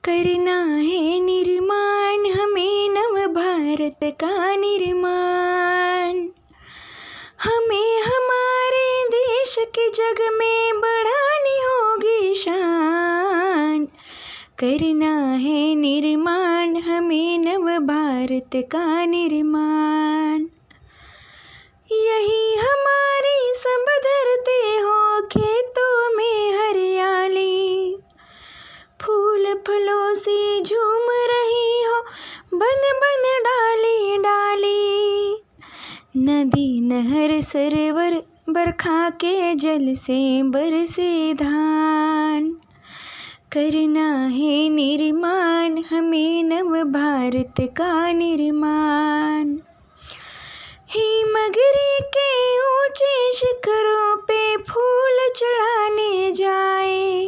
करना है निर्माण हमें नव भारत का निर्माण। हमें हमारे देश के जग में बढ़ानी होगी शान। करना है निर्माण हमें नव भारत का निर्माण। यही हमारी सब धरते हो खेतों में हरियाली, फूल फलों से झूम रही हो बन बन डाली डाली। नदी नहर सरोवर बरखा के जल से बरसे धान। करना है निर्माण हमें नव भारत का निर्माण। हिमगिरी के ऊंचे शिखरों पे फूल चढ़ाने जाए,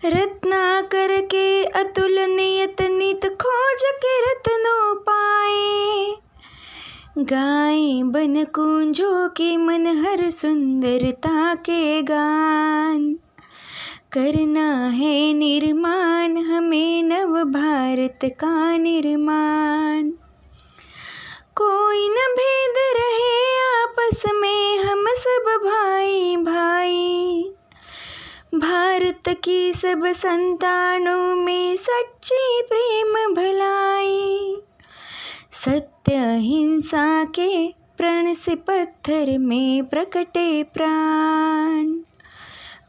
रत्नाकर के अतुलनीय नित खोज के रत्नों पाए। गाएं बन कुंजों के मन हर सुंदरता के गान। करना है निर्माण हमें नव भारत का निर्माण। कोई न भेद रहे आपस में हम सब भाई भाई। भारत की सब संतानों में सच्ची प्रेम भलाई। सत्य अहिंसा के प्रण से पत्थर में प्रकटे प्राण।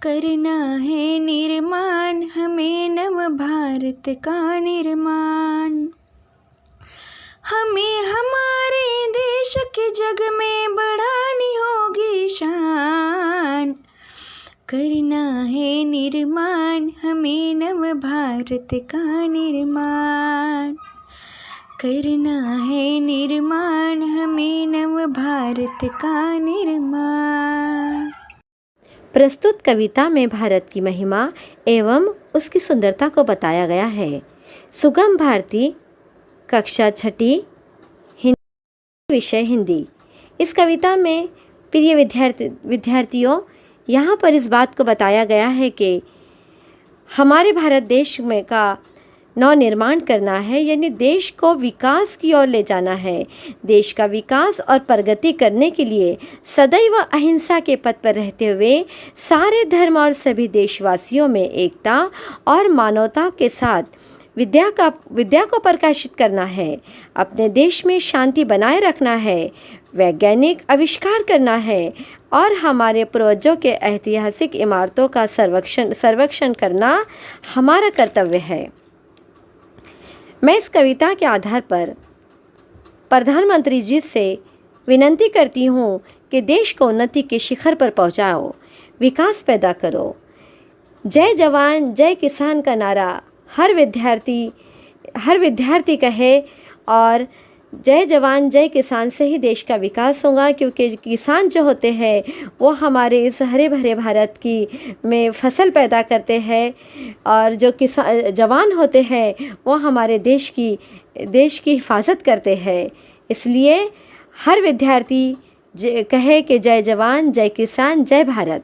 करना है निर्माण हमें नव भारत का निर्माण। हमें हमारे देश के जग में बढ़ानी होगी शान। करना है निर्माण हमें नव भारत का निर्माण। करना है निर्माण हमें नव भारत का निर्माण। प्रस्तुत कविता में भारत की महिमा एवं उसकी सुंदरता को बताया गया है। सुगम भारती, कक्षा 6, हिंदी, विषय हिंदी। इस कविता में प्रिय विद्यार्थियों, यहाँ पर इस बात को बताया गया है कि हमारे भारत देश में का नवनिर्माण करना है, यानी देश को विकास की ओर ले जाना है। देश का विकास और प्रगति करने के लिए सदैव अहिंसा के पथ पर रहते हुए सारे धर्म और सभी देशवासियों में एकता और मानवता के साथ विद्या को प्रकाशित करना है। अपने देश में शांति बनाए रखना है, वैज्ञानिक आविष्कार करना है और हमारे पूर्वजों के ऐतिहासिक इमारतों का सर्वेक्षण करना हमारा कर्तव्य है। मैं इस कविता के आधार पर प्रधानमंत्री जी से विनती करती हूँ कि देश को उन्नति के शिखर पर पहुँचाओ, विकास पैदा करो। जय जवान जय किसान का नारा हर विद्यार्थी कहे और जय जवान जय किसान से ही देश का विकास होगा, क्योंकि किसान जो होते हैं वो हमारे इस हरे भरे भारत की में फसल पैदा करते हैं और जो जवान होते हैं वो हमारे देश की हिफाजत करते हैं। इसलिए हर विद्यार्थी कहे कि जय जवान जय किसान जय भारत।